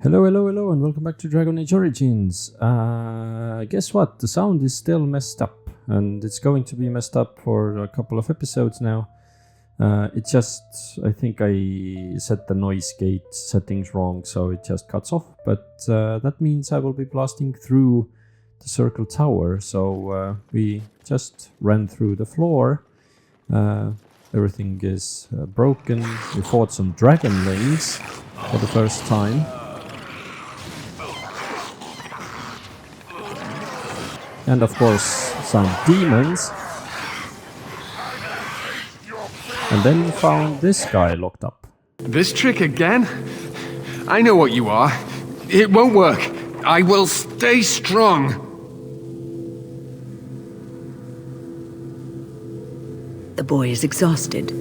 Hello, hello, hello, and welcome back to Dragon Age Origins. Guess what? The sound is still messed up, and it's going to be messed up for a couple of episodes now. It just, I think I set the noise gate settings wrong, so it just cuts off. But that means I will be blasting through the Circle Tower, so we just ran through the floor. Everything is broken. We fought some dragonlings for the first time. And of course, some demons. And then we found this guy locked up. This trick again? I know what you are. It won't work. I will stay strong. The boy is exhausted.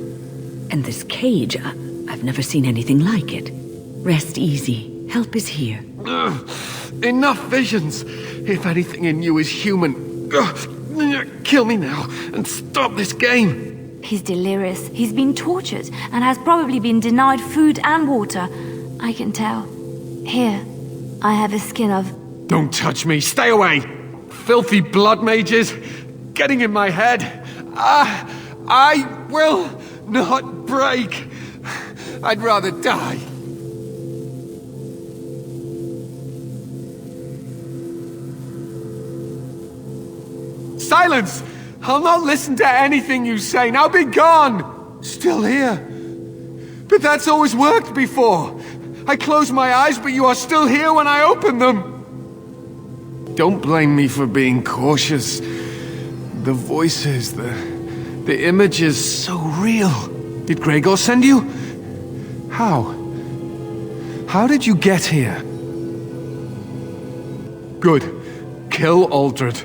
And this cage, I've never seen anything like it. Rest easy. Help is here. Ugh, enough visions. If anything in you is human, kill me now and stop this game. He's delirious. He's been tortured and has probably been denied food and water. I can tell. Here, I have a skin of... Don't touch me. Stay away. Filthy blood mages getting in my head. I will not break. I'd rather die. Silence! I'll not listen to anything you say. Now be gone! Still here. But that's always worked before. I close my eyes, but you are still here when I open them. Don't blame me for being cautious. The voices, the images, so real. Did Gregor send you? How? How did you get here? Good. Kill Uldred.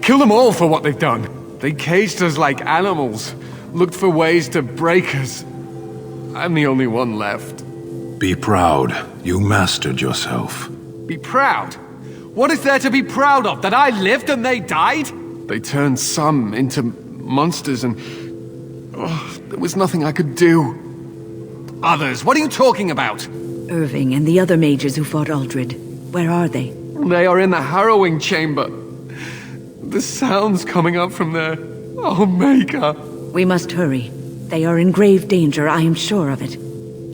Kill them all for what they've done. They caged us like animals, looked for ways to break us. I'm the only one left. Be proud. You mastered yourself. Be proud? What is there to be proud of? That I lived and they died? They turned some into monsters and... there was nothing I could do. Others? What are you talking about? Irving and the other mages who fought Uldred. Where are they? They are in the harrowing chamber. The sounds coming up from there. Oh, Maker. We must hurry. They are in grave danger, I am sure of it.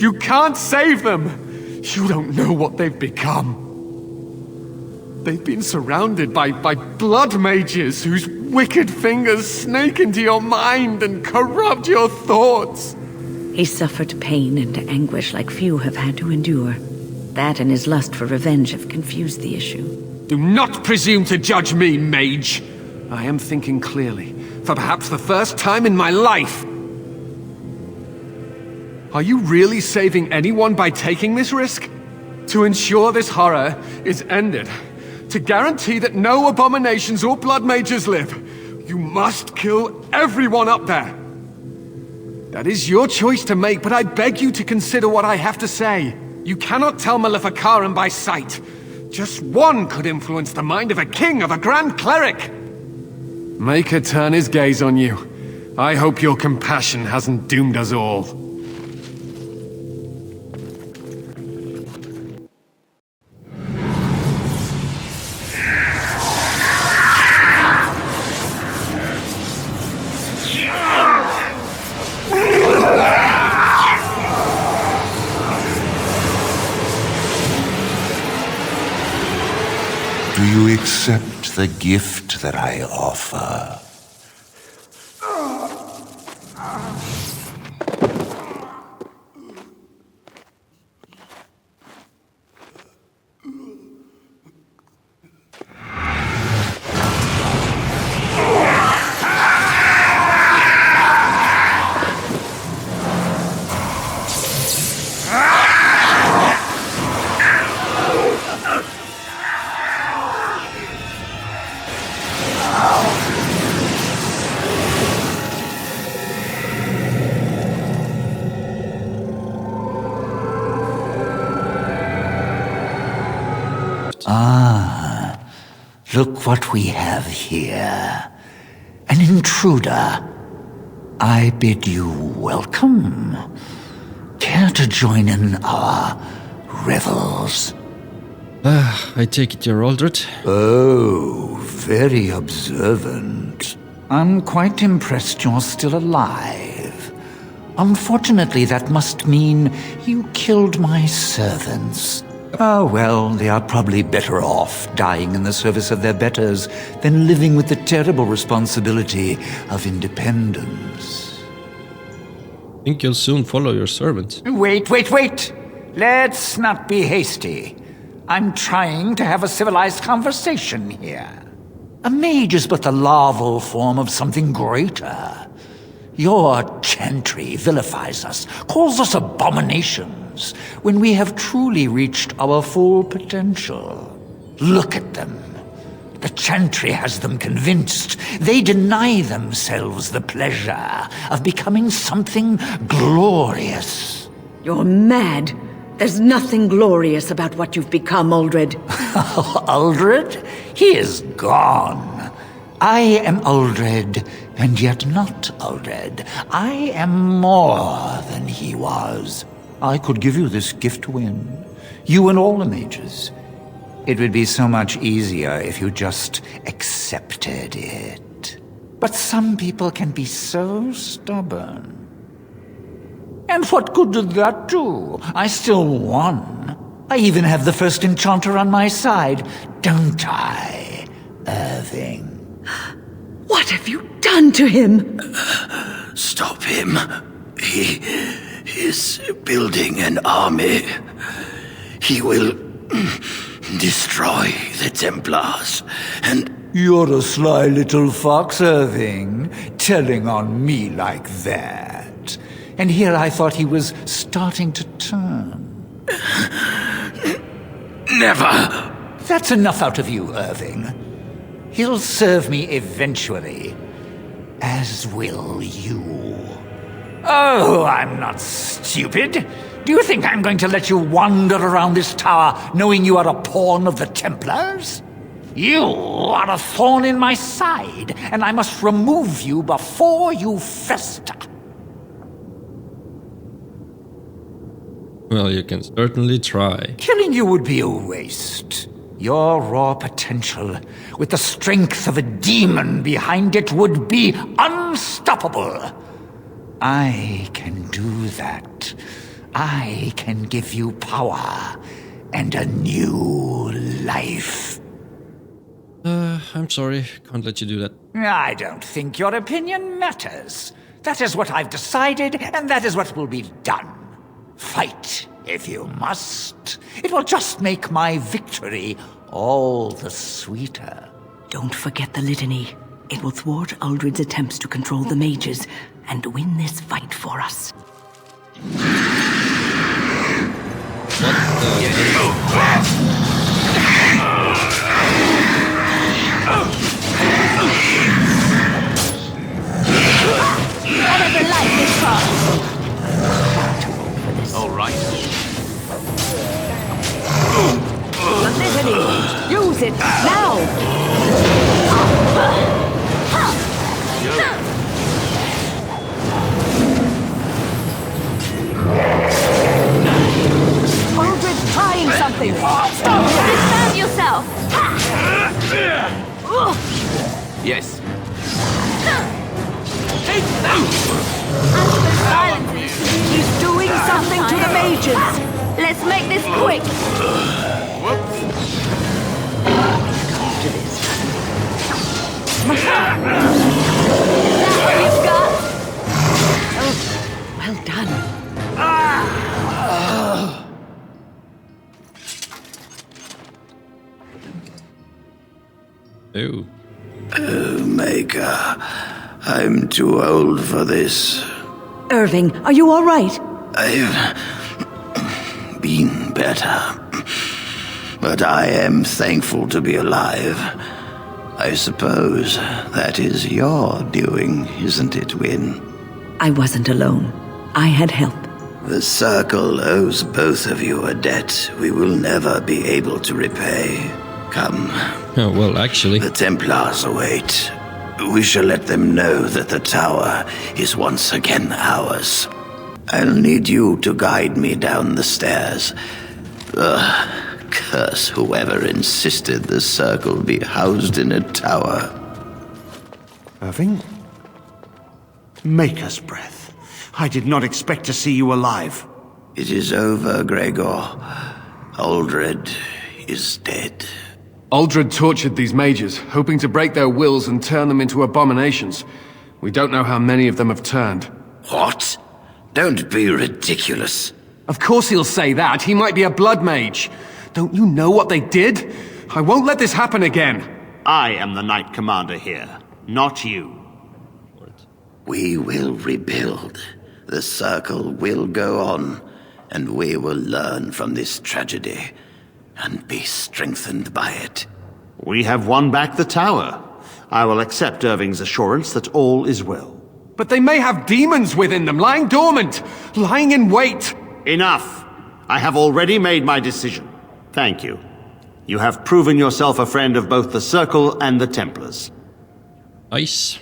You can't save them! You don't know what they've become. They've been surrounded by blood mages whose wicked fingers snake into your mind and corrupt your thoughts. He suffered pain and anguish like few have had to endure. That and his lust for revenge have confused the issue. Do not presume to judge me, mage. I am thinking clearly, for perhaps the first time in my life. Are you really saving anyone by taking this risk? To ensure this horror is ended, to guarantee that no abominations or blood mages live, you must kill everyone up there. That is your choice to make, but I beg you to consider what I have to say. You cannot tell Maleficarum by sight. Just one could influence the mind of a king, of a grand cleric. Make her turn his gaze on you. I hope your compassion hasn't doomed us all. Do you accept the gift that I offer? Ah, look what we have here. An intruder. I bid you welcome. Care to join in our revels? I take it you're Uldred. Oh, very observant. I'm quite impressed you're still alive. Unfortunately, that must mean you killed my servants. Oh, well, they are probably better off dying in the service of their betters than living with the terrible responsibility of independence. I think you'll soon follow your servant. Wait! Let's not be hasty. I'm trying to have a civilized conversation here. A mage is but the larval form of something greater. Your chantry vilifies us, calls us abominations, when we have truly reached our full potential. Look at them. The chantry has them convinced. They deny themselves the pleasure of becoming something glorious. You're mad. There's nothing glorious about what you've become, Uldred. Uldred? He is gone. I am Uldred, and yet not Uldred. I am more than he was. I could give you this gift to win. You and all the mages. It would be so much easier if you just accepted it. But some people can be so stubborn. And what good did that do? I still won. I even have the first enchanter on my side, don't I, Irving? What have you done to him? Stop him. He is building an army. He will destroy the Templars, and... You're a sly little fox, Irving, telling on me like that. And here I thought he was starting to turn. Never! That's enough out of you, Irving. He'll serve me eventually. As will you. Oh, I'm not stupid. Do you think I'm going to let you wander around this tower knowing you are a pawn of the Templars? You are a thorn in my side, and I must remove you before you fester. Well, you can certainly try. Killing you would be a waste. Your raw potential, with the strength of a demon behind it, would be unstoppable. I can do that. I can give you power and a new life. I'm sorry. Can't let you do that. I don't think your opinion matters. That is what I've decided, and that is what will be done. Fight, if you must. It will just make my victory all the sweeter. Don't forget the litany. It will thwart Uldred's attempts to control the mages and win this fight for us. Whatever life is fast. All right. The litany! Use it now! Uldred's trying something! Stop! Disarm yourself! Yes. As for silences, He's doing something to the mages! let's make this quick. To this. Is that what you've got? Oh, well done. Ew. Oh, Maker, I'm too old for this. Irving, are you all right? I've been better. But I am thankful to be alive. I suppose that is your doing, isn't it, Wynne? I wasn't alone. I had help. The Circle owes both of you a debt we will never be able to repay. Come. Oh, well, actually. The Templars await. We shall let them know that the tower is once again ours. I'll need you to guide me down the stairs. curse whoever insisted the circle be housed in a tower. Irving? Maker's breath. I did not expect to see you alive. It is over, Gregor. Uldred is dead. Uldred tortured these mages, hoping to break their wills and turn them into abominations. We don't know how many of them have turned. What? Don't be ridiculous. Of course he'll say that. He might be a blood mage. Don't you know what they did? I won't let this happen again. I am the Knight Commander here, not you. We will rebuild. The circle will go on, and we will learn from this tragedy and be strengthened by it. We have won back the tower. I will accept Irving's assurance that all is well. But they may have demons within them, lying dormant, lying in wait. Enough! I have already made my decision. Thank you. You have proven yourself a friend of both the Circle and the Templars. Nice.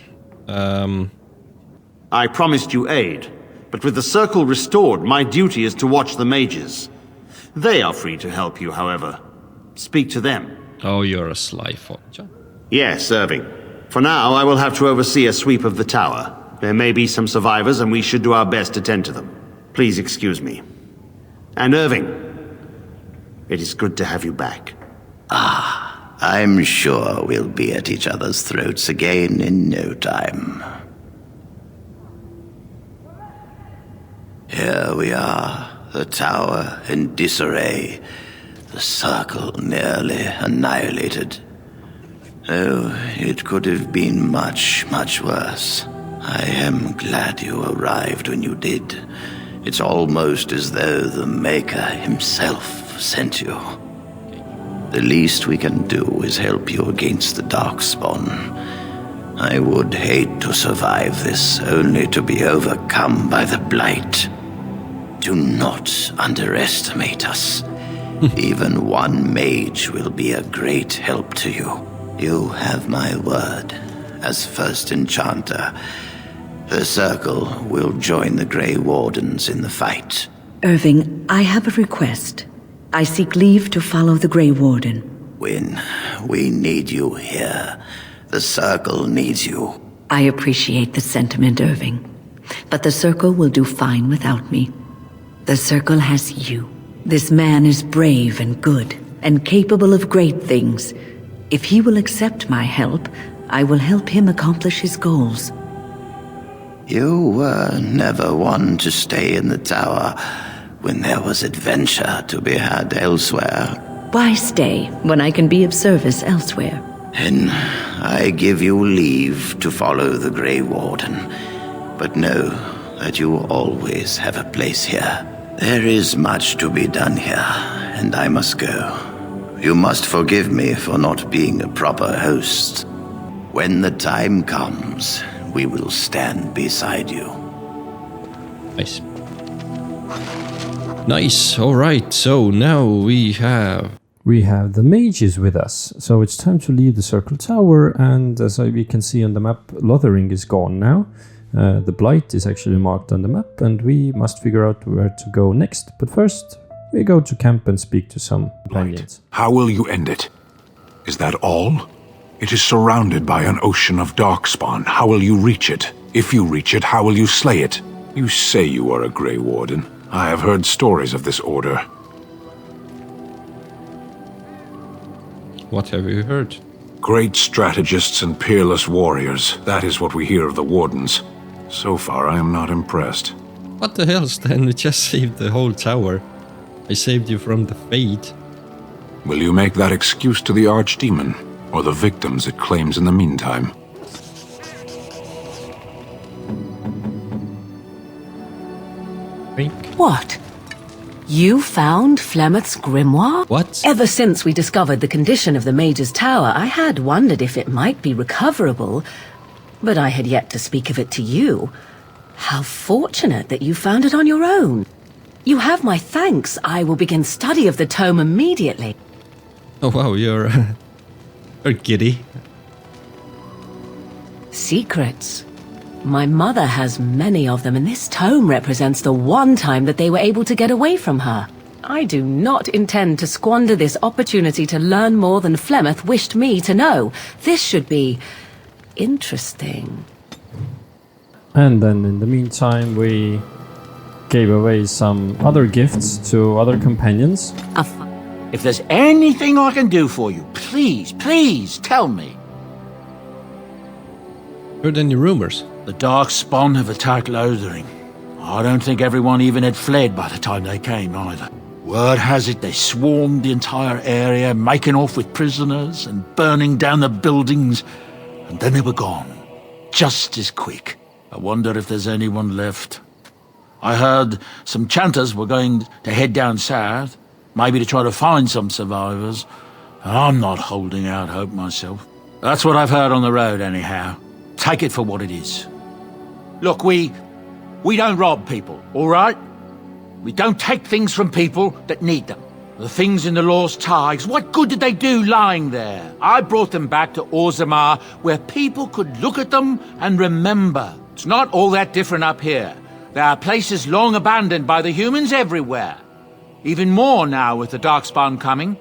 I promised you aid, but with the Circle restored, my duty is to watch the mages. They are free to help you, however. Speak to them. Oh, you're a sly fox. Yes, Irving. For now, I will have to oversee a sweep of the tower. There may be some survivors, and we should do our best to tend to them. Please excuse me. And Irving, it is good to have you back. I'm sure we'll be at each other's throats again in no time. Here we are, the tower in disarray, the circle nearly annihilated. Oh, it could have been much, much worse. I am glad you arrived when you did. It's almost as though the Maker himself sent you. The least we can do is help you against the darkspawn. I would hate to survive this, only to be overcome by the Blight. Do not underestimate us. Even one mage will be a great help to you. You have my word. As first enchanter, the Circle will join the Grey Wardens in the fight. Irving, I have a request. I seek leave to follow the Grey Warden. When we need you here, the Circle needs you. I appreciate the sentiment, Irving. But the Circle will do fine without me. The Circle has you. This man is brave and good, and capable of great things. If he will accept my help, I will help him accomplish his goals. You were never one to stay in the tower when there was adventure to be had elsewhere. Why stay when I can be of service elsewhere? Then I give you leave to follow the Grey Warden. But know that you always have a place here. There is much to be done here, and I must go. You must forgive me for not being a proper host. When the time comes, we will stand beside you. Nice. Nice, alright, so now we have the mages with us. So it's time to leave the Circle Tower, and as we can see on the map, Lothering is gone now. The Blight is actually marked on the map, and we must figure out where to go next. But first, we go to camp and speak to some companions. How will you end it? Is that all? It is surrounded by an ocean of darkspawn. How will you reach it? If you reach it, how will you slay it? You say you are a Grey Warden. I have heard stories of this order. What have you heard? Great strategists and peerless warriors. That is what we hear of the Wardens. So far, I am not impressed. What the hell, Stan? We just saved the whole tower. I saved you from the fate. Will you make that excuse to the Archdemon, or the victims it claims in the meantime? What? You found Flemeth's grimoire? What? Ever since we discovered the condition of the Mage's Tower, I had wondered if it might be recoverable, but I had yet to speak of it to you. How fortunate that you found it on your own. You have my thanks. I will begin study of the tome immediately. Oh wow, you're giddy. Secrets. My mother has many of them, and this tome represents the one time that they were able to get away from her. I do not intend to squander this opportunity to learn more than Flemeth wished me to know. This should be interesting. And then in the meantime, we gave away some other gifts to other companions. If there's anything I can do for you, please, please tell me. Heard any rumors? The darkspawn have attacked Lothering. I don't think everyone even had fled by the time they came either. Word has it they swarmed the entire area, making off with prisoners and burning down the buildings, and then they were gone. Just as quick. I wonder if there's anyone left. I heard some chanters were going to head down south, maybe to try to find some survivors. I'm not holding out hope myself. That's what I've heard on the road anyhow. Take it for what it is. Look, we don't rob people, all right? We don't take things from people that need them. The things in the Lost Tigers, what good did they do lying there? I brought them back to Orzammar, where people could look at them and remember. It's not all that different up here. There are places long abandoned by the humans everywhere. Even more now with the darkspawn coming.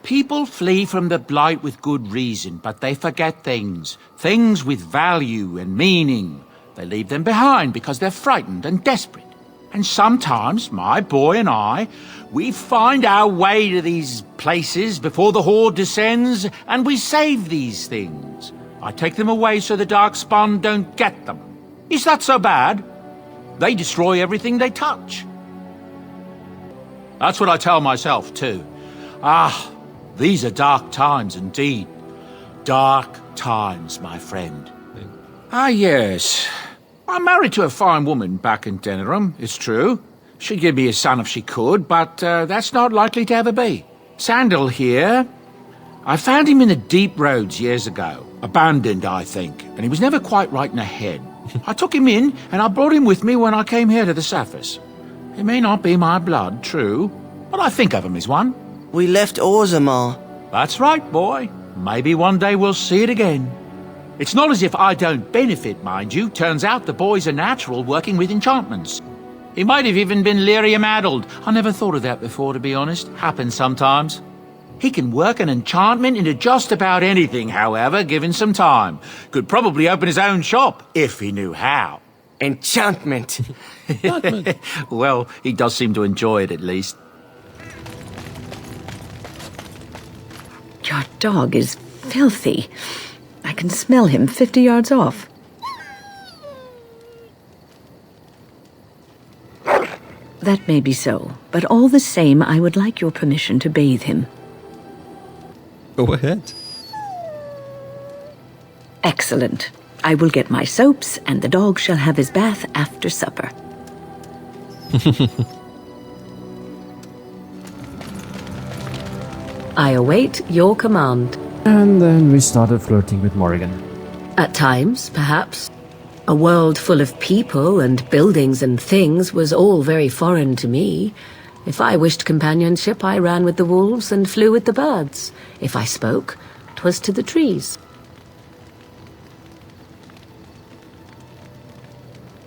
People flee from the Blight with good reason, but they forget things. Things with value and meaning. They leave them behind because they're frightened and desperate. And sometimes, my boy and I, we find our way to these places before the Horde descends, and we save these things. I take them away so the darkspawn don't get them. Is that so bad? They destroy everything they touch. That's what I tell myself, too. These are dark times indeed. Dark times, my friend. Yes. I'm married to a fine woman back in Denerim, it's true. She'd give me a son if she could, but that's not likely to ever be. Sandal here. I found him in the deep roads years ago. Abandoned, I think, and he was never quite right in the head. I took him in, and I brought him with me when I came here to the surface. He may not be my blood, true, but I think of him as one. We left Orzammar. That's right, boy. Maybe one day we'll see it again. It's not as if I don't benefit, mind you. Turns out the boy's a natural working with enchantments. He might have even been lyrium-addled. I never thought of that before, to be honest. Happens sometimes. He can work an enchantment into just about anything, however, given some time. Could probably open his own shop, if he knew how. Enchantment. Well, he does seem to enjoy it, at least. Your dog is filthy. I can smell him 50 yards off. That may be so, but all the same, I would like your permission to bathe him. Go ahead. Excellent. I will get my soaps, and the dog shall have his bath after supper. I await your command. And then we started flirting with Morrigan. At times, perhaps. A world full of people and buildings and things was all very foreign to me. If I wished companionship, I ran with the wolves and flew with the birds. If I spoke, 'twas to the trees.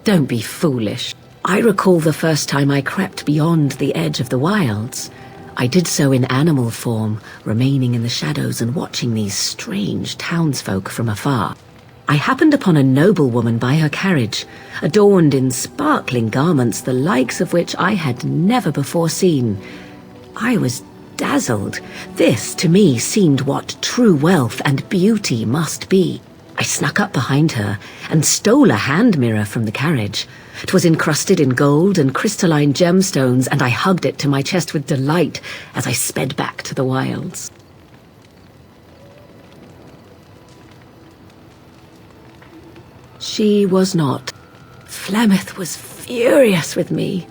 Don't be foolish. I recall the first time I crept beyond the edge of the wilds. I did so in animal form, remaining in the shadows and watching these strange townsfolk from afar. I happened upon a noblewoman by her carriage, adorned in sparkling garments, the likes of which I had never before seen. I was dazzled. This, to me, seemed what true wealth and beauty must be. I snuck up behind her and stole a hand mirror from the carriage. 'Twas encrusted in gold and crystalline gemstones, and I hugged it to my chest with delight as I sped back to the wilds. She was not. Flemeth was furious with me.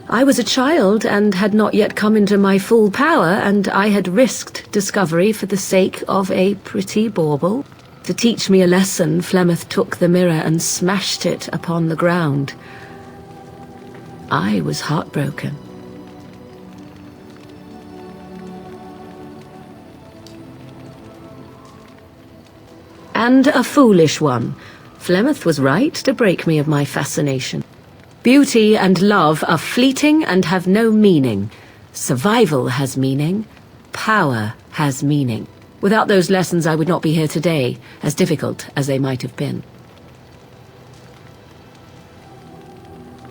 I was a child and had not yet come into my full power, and I had risked discovery for the sake of a pretty bauble. To teach me a lesson, Flemeth took the mirror and smashed it upon the ground. I was heartbroken. And a foolish one. Flemeth was right to break me of my fascination. Beauty and love are fleeting and have no meaning. Survival has meaning. Power has meaning. Without those lessons, I would not be here today, as difficult as they might have been.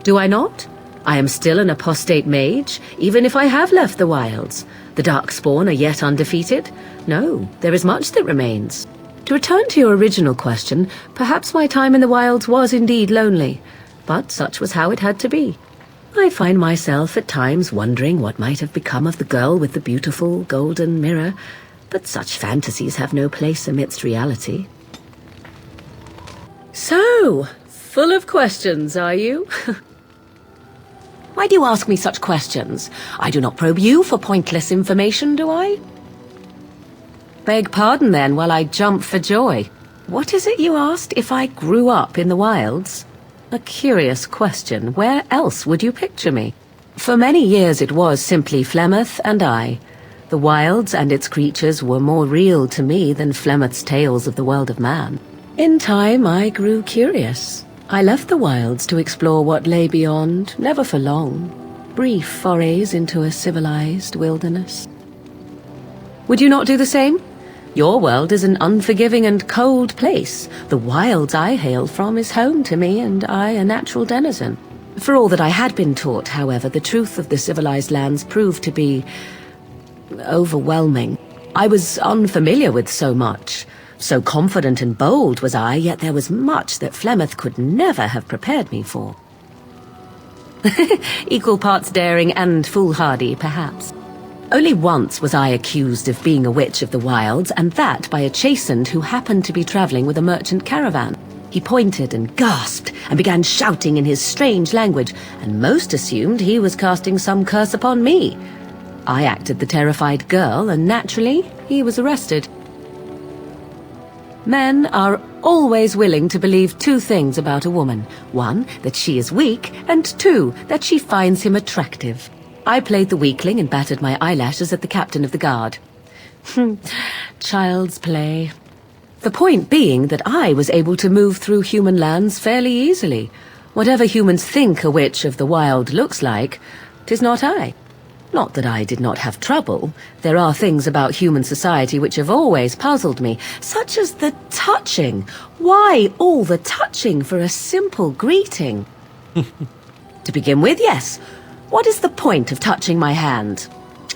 Do I not? I am still an apostate mage, even if I have left the wilds. The darkspawn are yet undefeated. No, there is much that remains. To return to your original question, perhaps my time in the wilds was indeed lonely, but such was how it had to be. I find myself at times wondering what might have become of the girl with the beautiful golden mirror, but such fantasies have no place amidst reality. So, full of questions, are you? Why do you ask me such questions? I do not probe you for pointless information, do I? Beg pardon then while I jump for joy. What is it you asked if I grew up in the wilds? A curious question. Where else would you picture me? For many years it was simply Flemeth and I. The wilds and its creatures were more real to me than Flemeth's tales of the world of man. In time I grew curious. I left the wilds to explore what lay beyond, never for long. Brief forays into a civilized wilderness. Would you not do the same? Your world is an unforgiving and cold place. The wilds I hail from is home to me, and I a natural denizen. For all that I had been taught, however, the truth of the civilized lands proved to be overwhelming. I was unfamiliar with so much. So confident and bold was I, yet there was much that Flemeth could never have prepared me for. Equal parts daring and foolhardy, perhaps. Only once was I accused of being a witch of the wilds, and that by a chastened who happened to be travelling with a merchant caravan. He pointed and gasped and began shouting in his strange language, and most assumed he was casting some curse upon me. I acted the terrified girl, and naturally, he was arrested. Men are always willing to believe two things about a woman. One, that she is weak, and two, that she finds him attractive. I played the weakling and battered my eyelashes at the captain of the guard. Child's play. The point being that I was able to move through human lands fairly easily. Whatever humans think a witch of the wild looks like, 'tis not I. Not that I did not have trouble. There are things about human society which have always puzzled me, such as the touching. Why all the touching for a simple greeting? To begin with, yes. What is the point of touching my hand?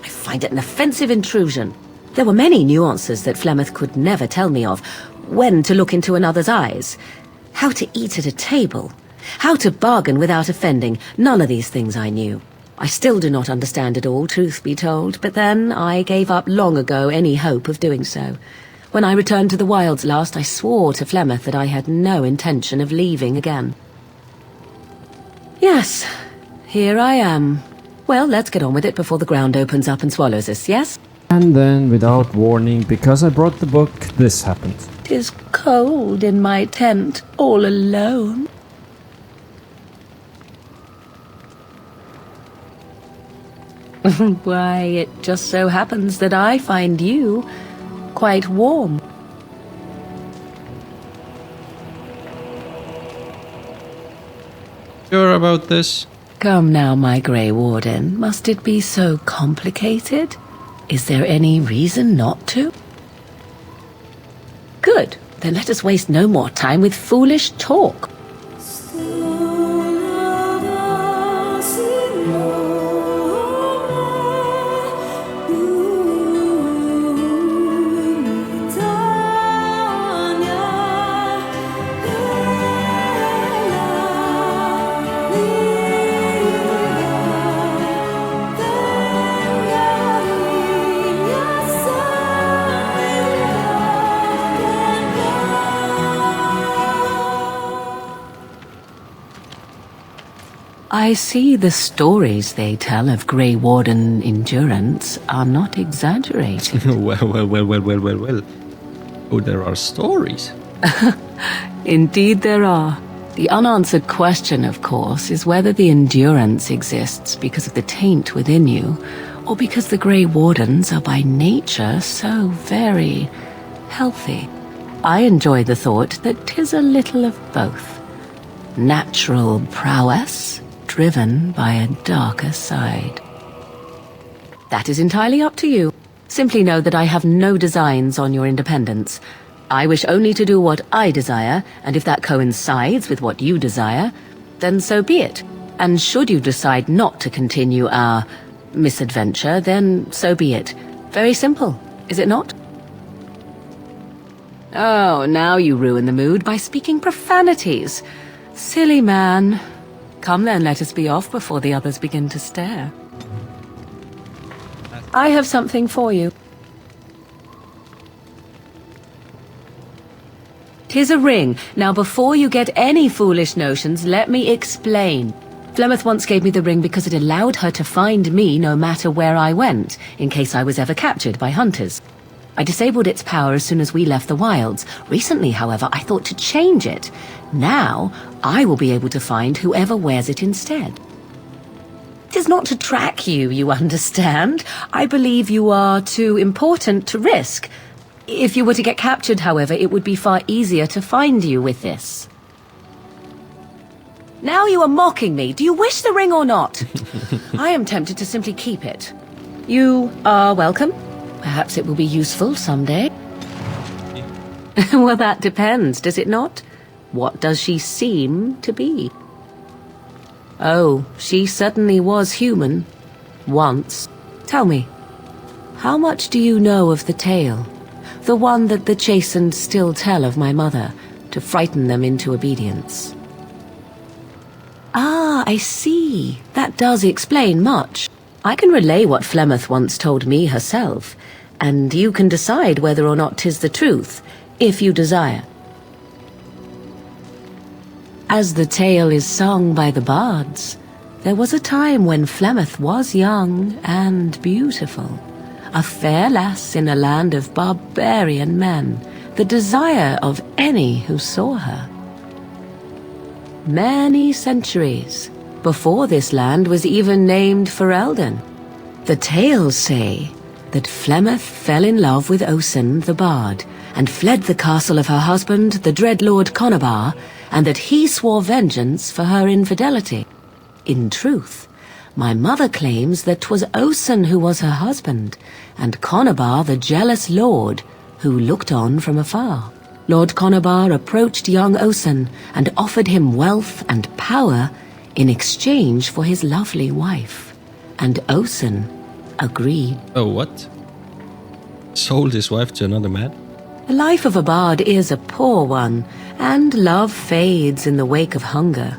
I find it an offensive intrusion. There were many nuances that Flemeth could never tell me of. When to look into another's eyes. How to eat at a table. How to bargain without offending. None of these things I knew. I still do not understand it all, truth be told, but then I gave up long ago any hope of doing so. When I returned to the wilds last, I swore to Flemeth that I had no intention of leaving again. Yes, here I am. Well, let's get on with it before the ground opens up and swallows us, yes? And then, without warning, because I brought the book, this happened. 'Tis cold in my tent, all alone. Why, it just so happens that I find you quite warm. Sure about this? Come now, my Grey Warden. Must it be so complicated? Is there any reason not to? Good. Then let us waste no more time with foolish talk. I see the stories they tell of Grey Warden endurance are not exaggerated. Well. Oh, there are stories. Indeed there are. The unanswered question, of course, is whether the endurance exists because of the taint within you, or because the Grey Wardens are by nature so very healthy. I enjoy the thought that 'tis a little of both. Natural prowess driven by a darker side. That is entirely up to you. Simply know that I have no designs on your independence. I wish only to do what I desire, and if that coincides with what you desire, then so be it. And should you decide not to continue our misadventure, then so be it. Very simple, is it not? Oh, now you ruin the mood by speaking profanities. Silly man. Come then, let us be off before the others begin to stare. I have something for you. 'Tis a ring. Now before you get any foolish notions, let me explain. Flemeth once gave me the ring because it allowed her to find me no matter where I went, in case I was ever captured by hunters. I disabled its power as soon as we left the wilds. Recently, however, I thought to change it. Now, I will be able to find whoever wears it instead. It is not to track you, you understand. I believe you are too important to risk. If you were to get captured, however, it would be far easier to find you with this. Now you are mocking me. Do you wish the ring or not? I am tempted to simply keep it. You are welcome. Perhaps it will be useful someday. Well, that depends, does it not? What does she seem to be? Oh, she certainly was human. Once. Tell me, how much do you know of the tale? The one that the chastened still tell of my mother, to frighten them into obedience. Ah, I see. That does explain much. I can relay what Flemeth once told me herself, and you can decide whether or not 'tis the truth, if you desire. As the tale is sung by the bards, there was a time when Flemeth was young and beautiful, a fair lass in a land of barbarian men, the desire of any who saw her. Many centuries before this land was even named Ferelden. The tales say that Flemeth fell in love with Osen the bard, and fled the castle of her husband, the dread Lord Conabar, and that he swore vengeance for her infidelity. In truth, my mother claims that 'twas Osen who was her husband, and Conabar the jealous lord who looked on from afar. Lord Conabar approached young Osen and offered him wealth and power in exchange for his lovely wife, and Osen agreed. Oh, what? Sold his wife to another man? The life of a bard is a poor one, and love fades in the wake of hunger.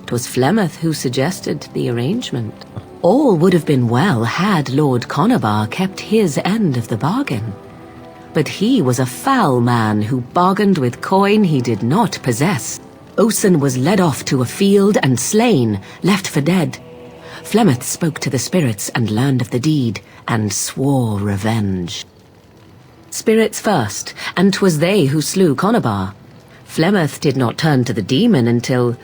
'Twas Flemeth who suggested the arrangement. All would have been well had Lord Conabar kept his end of the bargain. But he was a foul man who bargained with coin he did not possess. Osen was led off to a field and slain, left for dead. Flemeth spoke to the spirits and learned of the deed, and swore revenge. Spirits first, and 'twas they who slew Conabar. Flemeth did not turn to the demon until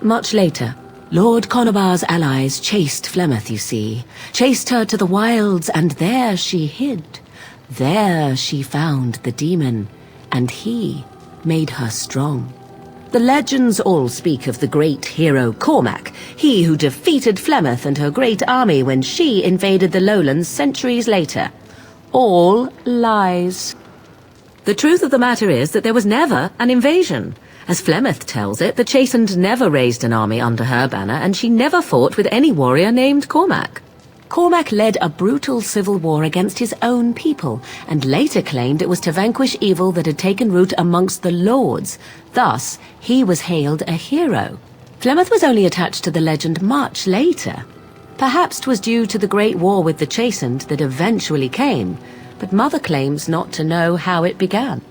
much later. Lord Conabar's allies chased Flemeth, you see, chased her to the wilds, and there she hid. There she found the demon, and he made her strong. The legends all speak of the great hero Cormac, he who defeated Flemeth and her great army when she invaded the lowlands centuries later. All lies. The truth of the matter is that there was never an invasion. As Flemeth tells it, the Chastened never raised an army under her banner, and she never fought with any warrior named Cormac. Cormac led a brutal civil war against his own people, and later claimed it was to vanquish evil that had taken root amongst the lords. Thus, he was hailed a hero. Flemeth was only attached to the legend much later. Perhaps 'twas due to the great war with the Chastened that eventually came, but Mother claims not to know how it began.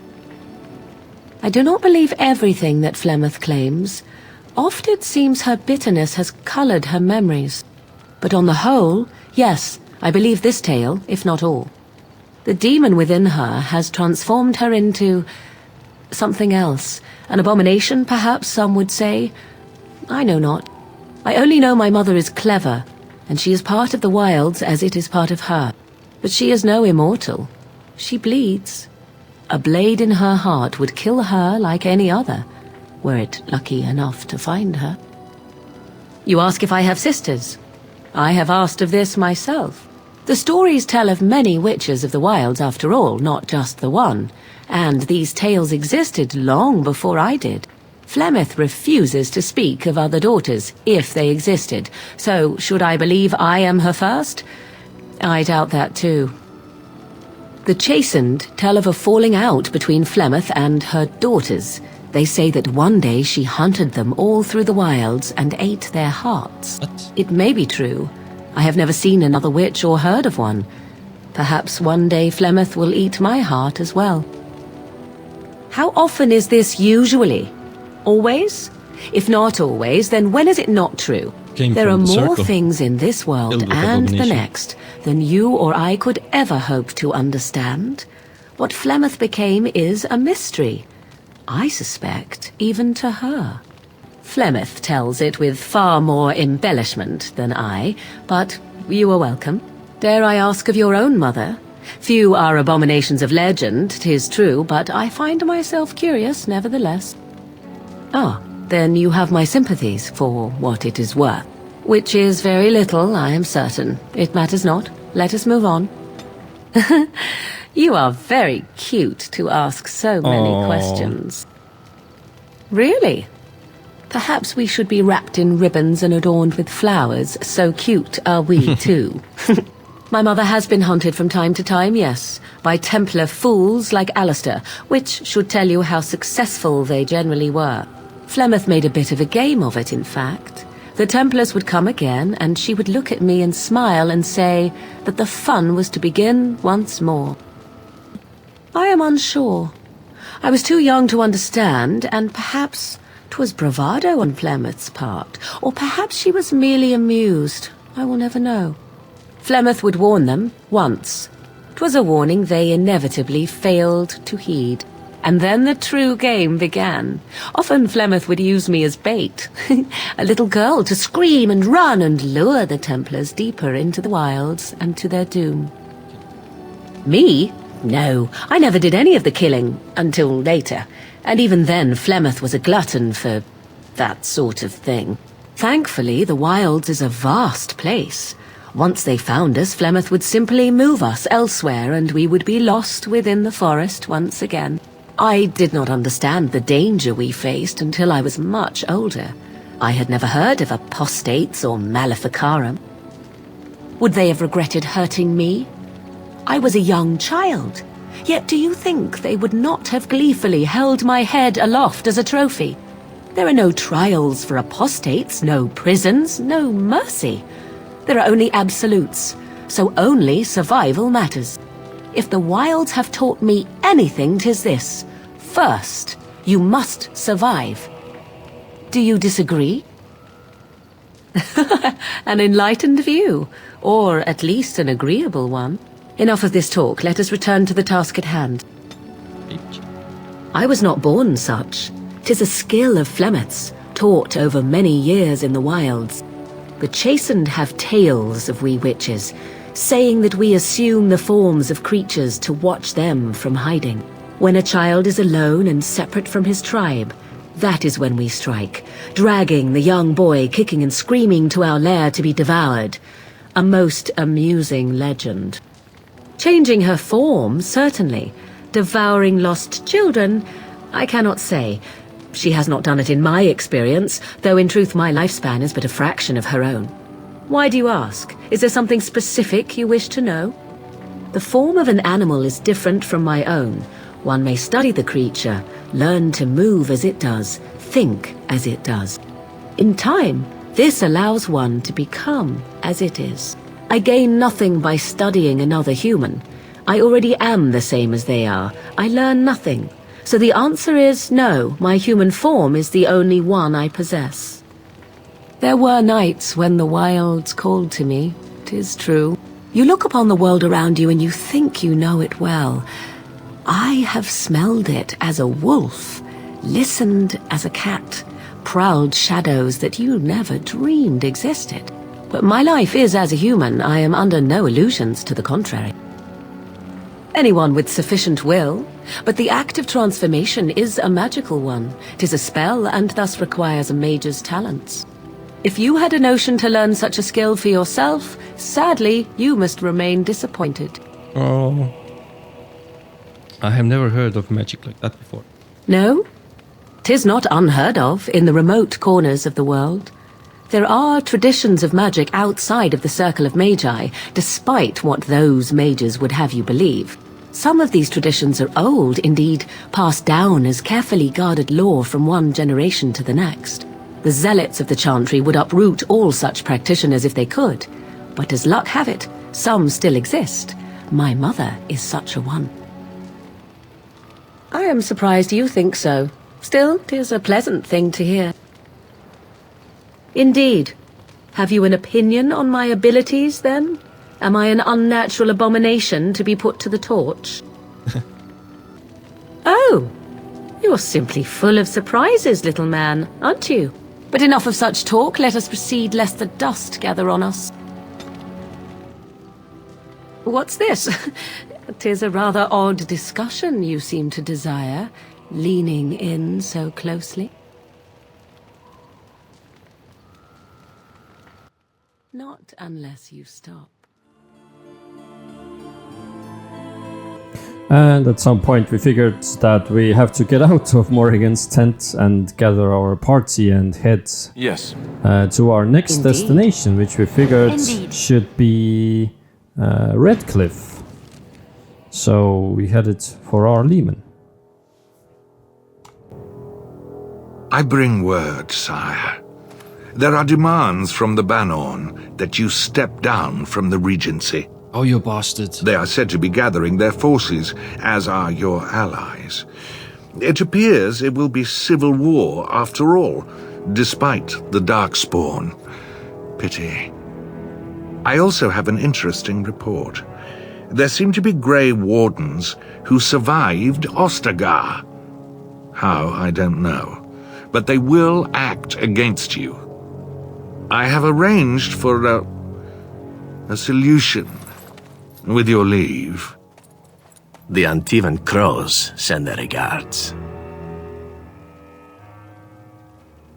I do not believe everything that Flemeth claims. Oft it seems her bitterness has coloured her memories. But on the whole, yes, I believe this tale, if not all. The demon within her has transformed her into something else. An abomination, perhaps some would say. I know not. I only know my mother is clever, and she is part of the wilds as it is part of her. But she is no immortal. She bleeds. A blade in her heart would kill her like any other, were it lucky enough to find her. You ask if I have sisters. I have asked of this myself. The stories tell of many witches of the wilds after all, not just the one. And these tales existed long before I did. Flemeth refuses to speak of other daughters, if they existed. So, should I believe I am her first? I doubt that too. The Chastened tell of a falling out between Flemeth and her daughters. They say that one day she hunted them all through the wilds and ate their hearts. What? It may be true. I have never seen another witch or heard of one. Perhaps one day Flemeth will eat my heart as well. How often is this usually? Always? If not always, then when is it not true? There are more things in this world and the next than you or I could ever hope to understand. What Flemeth became is a mystery. I suspect, even to her. Flemeth tells it with far more embellishment than I, but you are welcome. Dare I ask of your own mother? Few are abominations of legend, 'tis true, but I find myself curious nevertheless. Ah, then you have my sympathies for what it is worth. Which is very little, I am certain. It matters not. Let us move on. You are very cute to ask so many questions. Really? Perhaps we should be wrapped in ribbons and adorned with flowers. So cute are we, too. My mother has been hunted from time to time, yes, by Templar fools like Alistair, which should tell you how successful they generally were. Flemeth made a bit of a game of it, in fact. The Templars would come again, and she would look at me and smile and say that the fun was to begin once more. I am unsure. I was too young to understand, and perhaps 'twas bravado on Flemeth's part, or perhaps she was merely amused. I will never know. Flemeth would warn them, once. 'Twas a warning they inevitably failed to heed. And then the true game began. Often Flemeth would use me as bait. A little girl to scream and run and lure the Templars deeper into the wilds and to their doom. Me? No, I never did any of the killing, until later. And even then Flemeth was a glutton for that sort of thing. Thankfully, the wilds is a vast place. Once they found us, Flemeth would simply move us elsewhere and we would be lost within the forest once again. I did not understand the danger we faced until I was much older. I had never heard of apostates or maleficarum. Would they have regretted hurting me? I was a young child. Yet do you think they would not have gleefully held my head aloft as a trophy? There are no trials for apostates, no prisons, no mercy. There are only absolutes, so only survival matters. If the wilds have taught me anything, 'tis this. First, you must survive. Do you disagree? An enlightened view, or at least an agreeable one. Enough of this talk, let us return to the task at hand. I was not born such. 'Tis a skill of Flemeth's, taught over many years in the wilds. The Chastened have tales of we witches, saying that we assume the forms of creatures to watch them from hiding. When a child is alone and separate from his tribe, that is when we strike, dragging the young boy kicking and screaming to our lair to be devoured. A most amusing legend. Changing her form, certainly. Devouring lost children, I cannot say. She has not done it in my experience, though in truth my lifespan is but a fraction of her own. Why do you ask? Is there something specific you wish to know? The form of an animal is different from my own. One may study the creature, learn to move as it does, think as it does. In time, this allows one to become as it is. I gain nothing by studying another human. I already am the same as they are. I learn nothing. So the answer is no, my human form is the only one I possess. There were nights when the wilds called to me, 'tis true. You look upon the world around you and you think you know it well. I have smelled it as a wolf, listened as a cat, prowled shadows that you never dreamed existed. But my life is as a human. I am under no illusions to the contrary. Anyone with sufficient will, but the act of transformation is a magical one. 'Tis a spell and thus requires a mage's talents. If you had a notion to learn such a skill for yourself, sadly, you must remain disappointed. Oh. I have never heard of magic like that before. No? 'Tis not unheard of in the remote corners of the world. There are traditions of magic outside of the Circle of Magi, despite what those mages would have you believe. Some of these traditions are old, indeed, passed down as carefully guarded lore from one generation to the next. The zealots of the chantry would uproot all such practitioners if they could, but as luck have it, some still exist. My mother is such a one. I am surprised you think so. Still, 'tis a pleasant thing to hear. Indeed. Have you an opinion on my abilities, then? Am I an unnatural abomination to be put to the torch? Oh, you're simply full of surprises, little man, aren't you? But enough of such talk, let us proceed lest the dust gather on us. What's this? 'Tis a rather odd discussion you seem to desire, leaning in so closely. Not unless you stop. And at some point we figured that we have to get out of Morrigan's tent and gather our party and head to our next destination, which we figured should be Redcliffe. So we headed for our leman. I bring word, sire. There are demands from the Banorn that you step down from the Regency. Oh, you bastard. They are said to be gathering their forces, as are your allies. It appears it will be civil war after all, despite the darkspawn. Pity. I also have an interesting report. There seem to be Grey Wardens who survived Ostagar. How, I don't know. But they will act against you. I have arranged for a solution. With your leave. The Antivan Crows send their regards.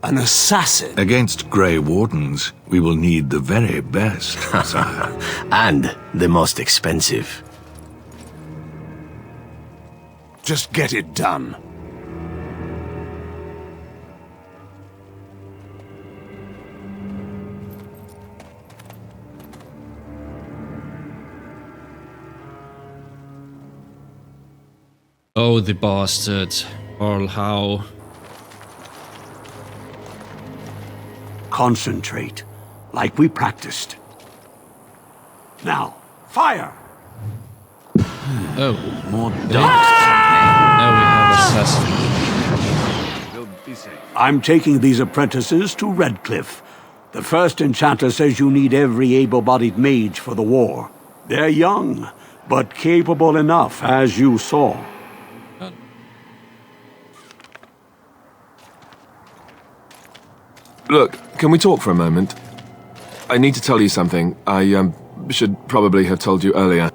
An assassin? Against Grey Wardens, we will need the very best, sire. And the most expensive. Just get it done. Oh, the bastard. Earl Howe. Concentrate, like we practiced. Now, fire! Oh, more darkspawn. Now we have assassin. I'm taking these apprentices to Redcliffe. The first enchanter says you need every able-bodied mage for the war. They're young, but capable enough, as you saw. Look, can we talk for a moment? I need to tell you something. I should probably have told you earlier.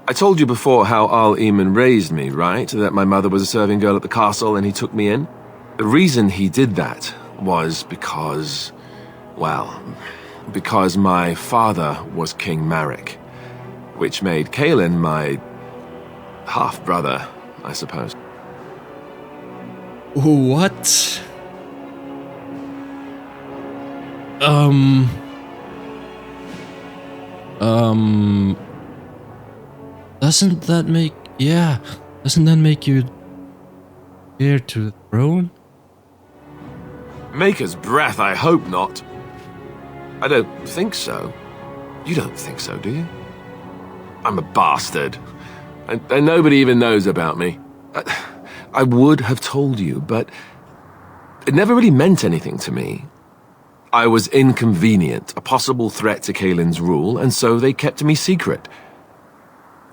I told you before how Al Eamon raised me, right? That my mother was a serving girl at the castle and he took me in? The reason he did that was because... well, because my father was King Marek, which made Kaelin my half-brother, I suppose. What? Doesn't that make... yeah, doesn't that make you heir to the throne? Maker's breath, I hope not. I don't think so. You don't think so, do you? I'm a bastard. And nobody even knows about me. I would have told you, but it never really meant anything to me. I was inconvenient, a possible threat to Kaelin's rule, and so they kept me secret.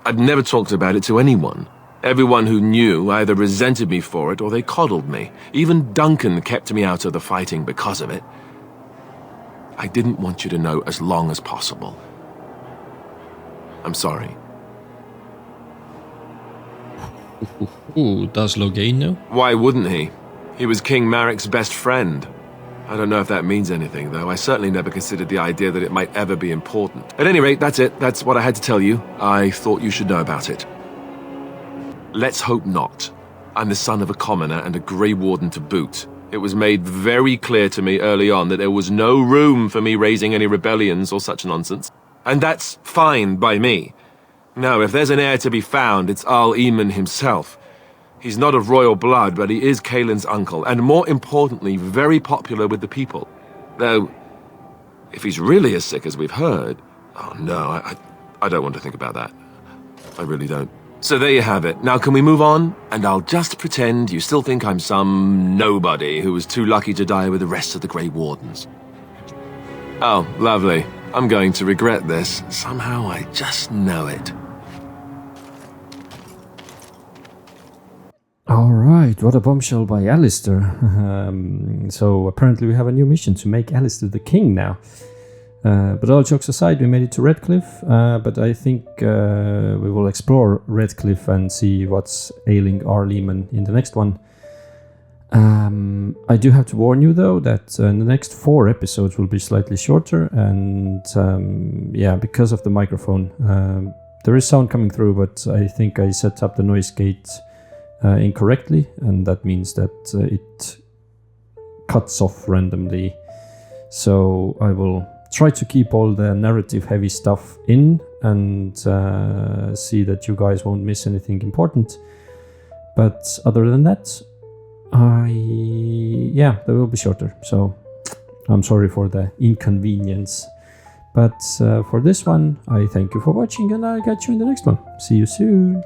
I'd never talked about it to anyone. Everyone who knew either resented me for it or they coddled me. Even Duncan kept me out of the fighting because of it. I didn't want you to know as long as possible. I'm sorry. Ooh, does Loghain know? Why wouldn't he? He was King Marik's best friend. I don't know if that means anything, though. I certainly never considered the idea that it might ever be important. At any rate, that's it. That's what I had to tell you. I thought you should know about it. Let's hope not. I'm the son of a commoner and a Grey Warden to boot. It was made very clear to me early on that there was no room for me raising any rebellions or such nonsense. And that's fine by me. Now, if there's an heir to be found, it's Al Eamon himself. He's not of royal blood, but he is Kaelin's uncle, and more importantly, very popular with the people. Though, if he's really as sick as we've heard... Oh no, I don't want to think about that. I really don't. So there you have it. Now can we move on? And I'll just pretend you still think I'm some nobody who was too lucky to die with the rest of the Grey Wardens. Oh, lovely. I'm going to regret this. Somehow I just know it. Alright, what a bombshell by Alistair. So apparently we have a new mission to make Alistair the king now. But all jokes aside, we made it to Redcliffe, but I think we will explore Redcliffe and see what's ailing Al Eamon in the next one. I do have to warn you though that the next 4 episodes will be slightly shorter, and yeah, because of the microphone. There is sound coming through, but I think I set up the noise gate incorrectly, and that means that it cuts off randomly. So I will try to keep all the narrative heavy stuff in and see that you guys won't miss anything important. But other than that, yeah, they will be shorter. So I'm sorry for the inconvenience. But for this one, I thank you for watching, and I'll catch you in the next one. See you soon.